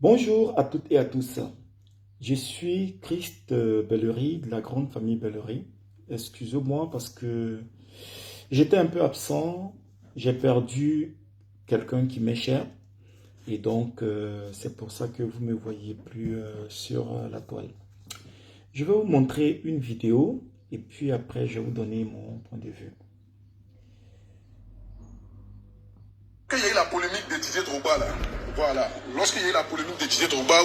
Bonjour à toutes et à tous. Je suis Christ Bellery de la grande famille Bellery. Excusez-moi parce que j'étais un peu absent. J'ai perdu quelqu'un qui m'est cher et donc c'est pour ça que vous ne me voyez plus sur la toile. Je vais vous montrer une vidéo et puis après je vais vous donner mon point de vue. Quand il y a eu la polémique de Didier Drogba, là, voilà, lorsqu'il y a eu la polémique de Didier Drogba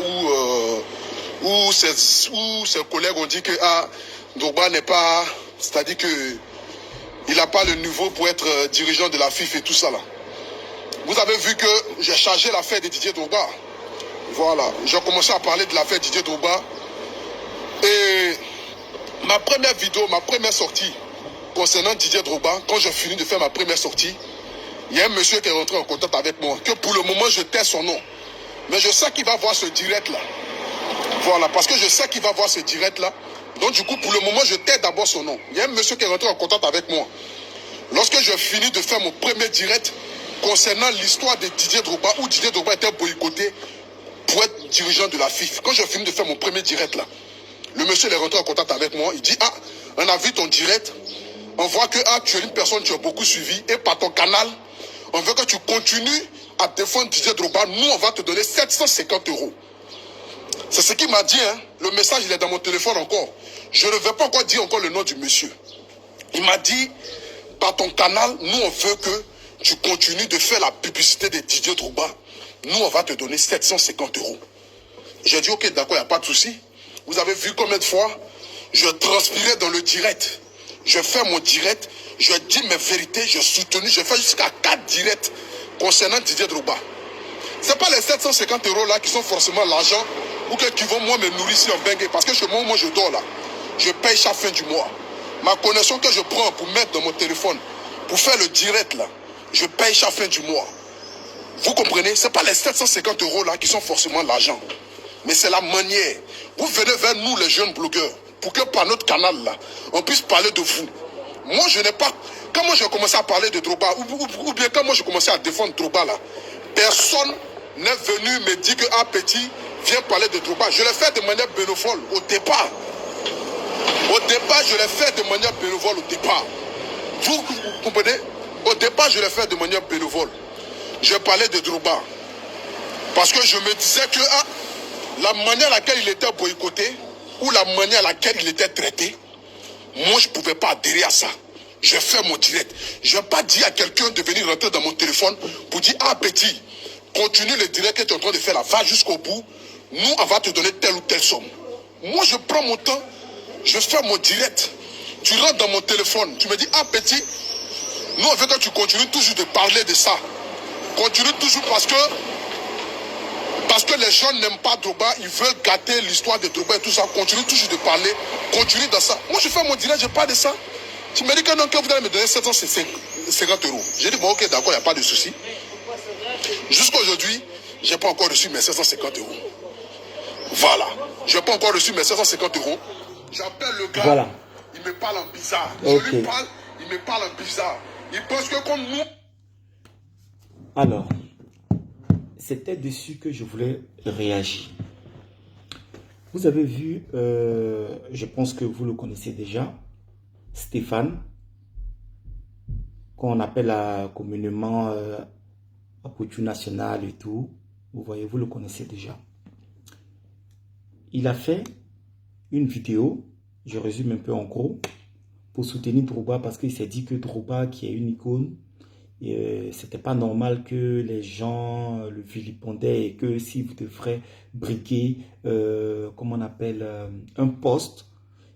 où ses collègues ont dit que Drogba n'est pas, c'est-à-dire que il n'a pas le niveau pour être dirigeant de la FIFA et tout ça là. Vous avez vu que j'ai chargé l'affaire de Didier Drogba. Voilà, j'ai commencé à parler de l'affaire Didier Drogba. Et ma première vidéo, ma première sortie concernant Didier Drogba, quand j'ai fini de faire ma première sortie, il y a un monsieur qui est rentré en contact avec moi, que pour le moment je tais son nom. Mais je sais qu'il va voir ce direct là. Voilà, parce que je sais qu'il va voir ce direct là. Donc du coup, pour le moment, je tais d'abord son nom. Il y a un monsieur qui est rentré en contact avec moi. Lorsque j'ai fini de faire mon premier direct concernant l'histoire de Didier Drogba, où Didier Drogba était boycotté pour être dirigeant de la FIFA. Quand j'ai fini de faire mon premier direct là, le monsieur est rentré en contact avec moi. Il dit, on a vu ton direct. On voit que tu es une personne que tu as beaucoup suivi. Et par ton canal, on veut que tu continues à défendre Didier Drogba. Nous, on va te donner 750 €. C'est ce qu'il m'a dit. Hein. Le message, il est dans mon téléphone encore. Je ne vais pas encore dire encore le nom du monsieur. Il m'a dit, par ton canal, nous, on veut que tu continues de faire la publicité de Didier Drogba. Nous, on va te donner 750 €. J'ai dit, ok, d'accord, il n'y a pas de souci. Vous avez vu combien de fois je transpirais dans le direct. Je fais mon direct, je dis mes vérités, je soutenu, je fais jusqu'à 4 directs concernant Didier Drogba. Ce n'est pas les 750 € là qui sont forcément l'argent ou qui vont moi me nourrir ici en Bengue. Parce que chez moi, je dors là. Je paye chaque fin du mois. Ma connexion que je prends pour mettre dans mon téléphone, pour faire le direct là, je paye chaque fin du mois. Vous comprenez? Ce n'est pas les 750 € là qui sont forcément l'argent. Mais c'est la manière. Vous venez vers nous les jeunes blogueurs pour que par notre canal là, on puisse parler de vous. Moi je n'ai pas... Quand moi j'ai commencé à parler de Drogba, ou bien quand moi j'ai commencé à défendre Drogba là, personne n'est venu me dire que petit, viens parler de Drogba. Je l'ai fait de manière bénévole au départ. Au départ, je l'ai fait de manière bénévole au départ. Vous comprenez? Au départ, je l'ai fait de manière bénévole. Je parlais de Drogba. Parce que je me disais que la manière à laquelle il était boycotté, ou la manière à laquelle il était traité, moi je ne pouvais pas adhérer à ça. Je fais mon direct. Je ne vais pas dire à quelqu'un de venir rentrer dans mon téléphone pour dire, petit, continue le direct que tu es en train de faire là, va jusqu'au bout, nous on va te donner telle ou telle somme. Moi je prends mon temps, je fais mon direct. Tu rentres dans mon téléphone, tu me dis, petit, nous on veut que tu continues toujours de parler de ça. Continue toujours parce que les gens n'aiment pas Drogba, ils veulent gâter l'histoire de Drogba et tout ça. Continue toujours de parler, continue dans ça. Moi, je fais mon direct, je parle de ça. Tu me dis que non, que vous allez me donner 750 €. J'ai dit, bon, ok, d'accord, il n'y a pas de souci. Jusqu'à aujourd'hui, je n'ai pas encore reçu mes 750 €. Voilà. Je n'ai pas encore reçu mes 750 €. J'appelle le gars, Voilà. il me parle en bizarre. Ok. Je lui parle, il me parle en bizarre. Il pense que comme nous... Alors, c'était dessus que je voulais réagir. Vous avez vu, je pense que vous le connaissez déjà, Stéphane, qu'on appelle communément Apotu National et tout. Vous voyez, vous le connaissez déjà. Il a fait une vidéo, je résume un peu en gros, pour soutenir Drogba parce qu'il s'est dit que Drogba, qui est une icône, c'était pas normal que les gens le vilipendaient et que s'il devrait briguer, comment on appelle, un poste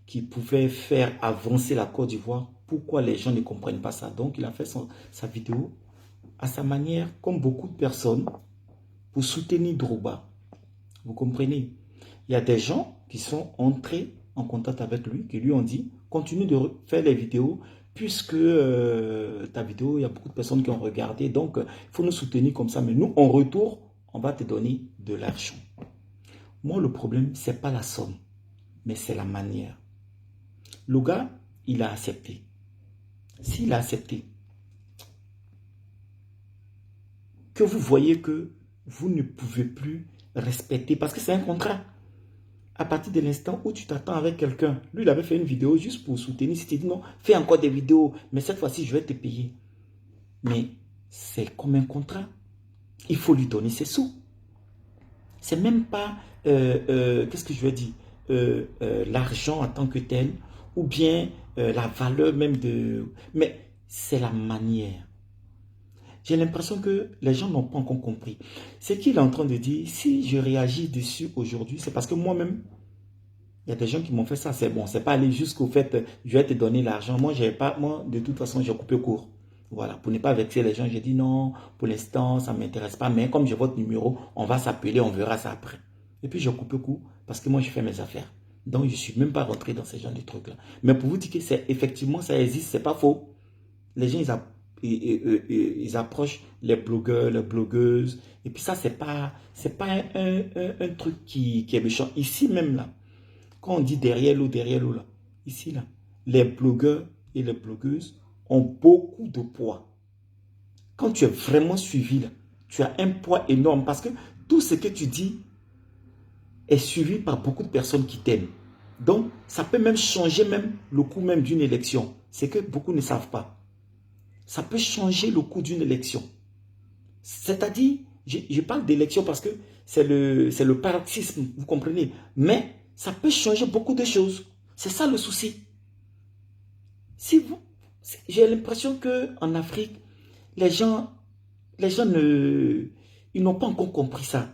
qui pouvait faire avancer la Côte d'Ivoire, pourquoi les gens ne comprennent pas ça? Donc il a fait sa vidéo à sa manière, comme beaucoup de personnes, pour soutenir Drogba. Vous comprenez? Il y a des gens qui sont entrés en contact avec lui, qui lui ont dit, continue de faire les vidéos, puisque ta vidéo, il y a beaucoup de personnes qui ont regardé, donc il faut nous soutenir comme ça, mais nous, en retour, on va te donner de l'argent. Moi, le problème, ce n'est pas la somme, mais c'est la manière. Le gars, il a accepté. S'il a accepté, que vous voyez que vous ne pouvez plus respecter parce que c'est un contrat. À partir de l'instant où tu t'attends avec quelqu'un, lui il avait fait une vidéo juste pour soutenir, si tu dis non, fais encore des vidéos, mais cette fois-ci je vais te payer. Mais c'est comme un contrat. Il faut lui donner ses sous. C'est même pas, qu'est-ce que je veux dire, l'argent en tant que tel, ou bien la valeur même de... Mais c'est la manière. J'ai l'impression que les gens n'ont pas encore compris. Ce qu'il est en train de dire, si je réagis dessus aujourd'hui, c'est parce que moi-même, il y a des gens qui m'ont fait ça. C'est bon, c'est pas aller jusqu'au fait, je vais te donner l'argent. Moi, de toute façon, j'ai coupé court. Voilà, pour ne pas vexer les gens, j'ai dit non, pour l'instant, ça ne m'intéresse pas. Mais comme j'ai votre numéro, on va s'appeler, on verra ça après. Et puis, j'ai coupé court parce que moi, je fais mes affaires. Donc, je ne suis même pas rentré dans ce genre de trucs-là. Mais pour vous dire que c'est effectivement, ça existe, c'est pas faux. Les gens, ils approchent les blogueurs, les blogueuses. Et puis ça, c'est pas un truc qui est méchant. Ici même, là, quand on dit derrière l'eau, là, ici, là, les blogueurs et les blogueuses ont beaucoup de poids. Quand tu es vraiment suivi, là, tu as un poids énorme parce que tout ce que tu dis est suivi par beaucoup de personnes qui t'aiment. Donc, ça peut même changer même le cours même d'une élection. C'est que beaucoup ne savent pas. Ça peut changer le cours d'une élection. C'est-à-dire, je parle d'élection parce que c'est le paroxysme, vous comprenez. Mais ça peut changer beaucoup de choses. C'est ça le souci. J'ai l'impression qu'en Afrique, les gens ils n'ont pas encore compris ça.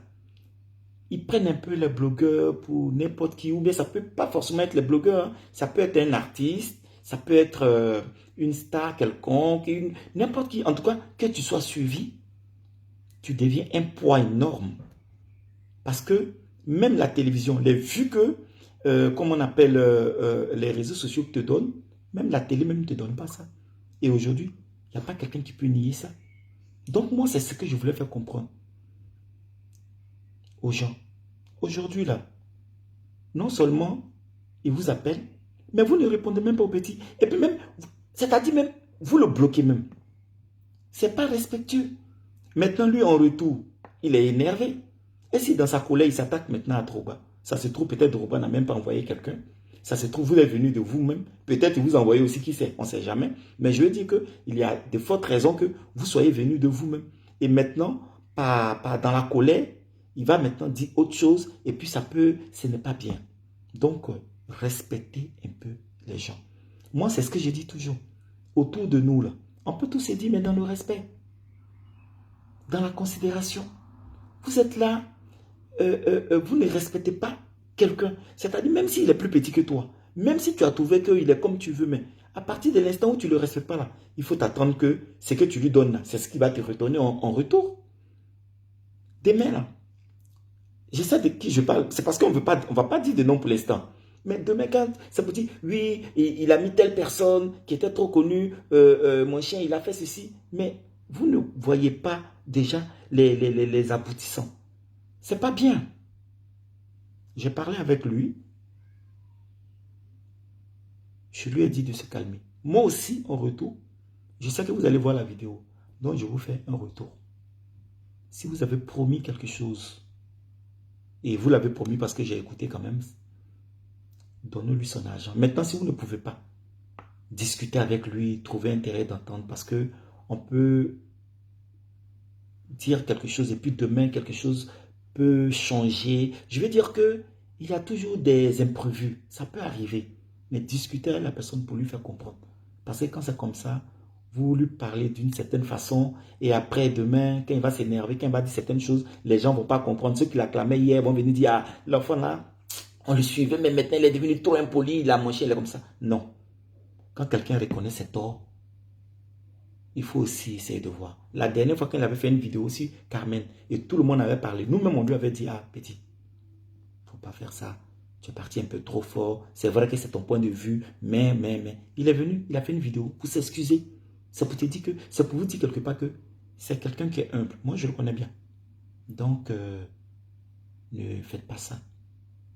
Ils prennent un peu les blogueurs pour n'importe qui, ou bien ça peut pas forcément être les blogueurs, hein. Ça peut être un artiste, ça peut être une star quelconque, n'importe qui. En tout cas, que tu sois suivi, tu deviens un poids énorme. Parce que même la télévision, les vues que, comme on appelle les réseaux sociaux te donnent, même la télé même ne te donne pas ça. Et aujourd'hui, il n'y a pas quelqu'un qui peut nier ça. Donc moi, c'est ce que je voulais faire comprendre aux gens. Aujourd'hui, là, non seulement ils vous appellent, mais vous ne répondez même pas aux petits. Et puis même, c'est-à-dire même, vous le bloquez même. C'est pas respectueux. Maintenant, lui, en retour, il est énervé. Et si dans sa colère, il s'attaque maintenant à Drogba, ça se trouve, peut-être Drogba n'a même pas envoyé quelqu'un. Ça se trouve, vous êtes venu de vous-même. Peut-être vous envoyez aussi, qui sait, on ne sait jamais. Mais je veux dire qu'il y a de fortes raisons que vous soyez venu de vous-même. Et maintenant, dans la colère, il va maintenant dire autre chose. Et puis, ce n'est pas bien. Donc, respectez un peu les gens. Moi, c'est ce que je dis toujours. Autour de nous, là, on peut tous se dire, mais dans le respect, dans la considération. Vous êtes là, vous ne respectez pas quelqu'un. C'est-à-dire, même s'il est plus petit que toi, même si tu as trouvé qu'il est comme tu veux, mais à partir de l'instant où tu ne le respectes pas, là, il faut t'attendre que ce que tu lui donnes, c'est ce qui va te retourner en retour. Demain, là, je sais de qui je parle. C'est parce qu'on ne va pas dire de nom pour l'instant. Mais demain, quand ça vous dit, oui, il a mis telle personne qui était trop connue, mon chien, il a fait ceci. Mais vous ne voyez pas déjà les aboutissants. C'est pas bien. J'ai parlé avec lui. Je lui ai dit de se calmer. Moi aussi, en retour, je sais que vous allez voir la vidéo. Donc, je vous fais un retour. Si vous avez promis quelque chose, et vous l'avez promis parce que j'ai écouté quand même, donnez-lui son argent. Maintenant, si vous ne pouvez pas, discuter avec lui, trouver intérêt d'entendre, parce que on peut dire quelque chose et puis demain, quelque chose peut changer. Je veux dire que il y a toujours des imprévus. Ça peut arriver. Mais discutez avec la personne pour lui faire comprendre. Parce que quand c'est comme ça, vous lui parlez d'une certaine façon et après, demain, quand il va s'énerver, quand il va dire certaines choses, les gens ne vont pas comprendre. Ceux qui l'acclamaient hier vont venir dire, ah, l'enfant là, on le suivait, mais maintenant il est devenu trop impoli, il a mangé, il est comme ça. Non. Quand quelqu'un reconnaît ses torts, il faut aussi essayer de voir. La dernière fois qu'elle avait fait une vidéo aussi, Carmen, et tout le monde avait parlé. Nous-mêmes, on lui avait dit, ah, petit, il ne faut pas faire ça. Tu es parti un peu trop fort. C'est vrai que c'est ton point de vue, mais. Il est venu, il a fait une vidéo pour s'excuser. C'est pour te dire que, c'est pour vous dire quelque part que c'est quelqu'un qui est humble. Moi, je le connais bien. Donc, ne faites pas ça.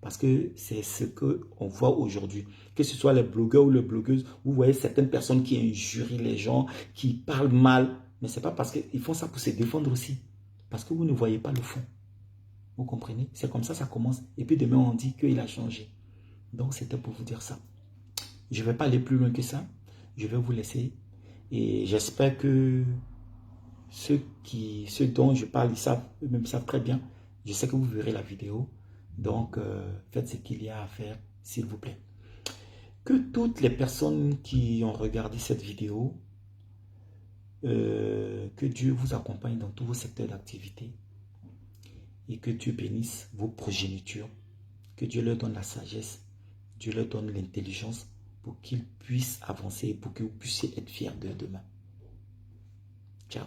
Parce que c'est ce qu'on voit aujourd'hui. Que ce soit les blogueurs ou les blogueuses, vous voyez certaines personnes qui injurient les gens, qui parlent mal. Mais ce n'est pas parce qu'ils font ça pour se défendre aussi. Parce que vous ne voyez pas le fond. Vous comprenez? C'est comme ça commence. Et puis demain, on dit qu'il a changé. Donc, c'était pour vous dire ça. Je ne vais pas aller plus loin que ça. Je vais vous laisser. Et j'espère que ceux dont je parle, ils savent, eux-mêmes savent très bien. Je sais que vous verrez la vidéo. Donc, faites ce qu'il y a à faire, s'il vous plaît. Que toutes les personnes qui ont regardé cette vidéo, que Dieu vous accompagne dans tous vos secteurs d'activité et que Dieu bénisse vos progénitures, que Dieu leur donne la sagesse, Dieu leur donne l'intelligence pour qu'ils puissent avancer et pour que vous puissiez être fiers d'eux demain. Ciao.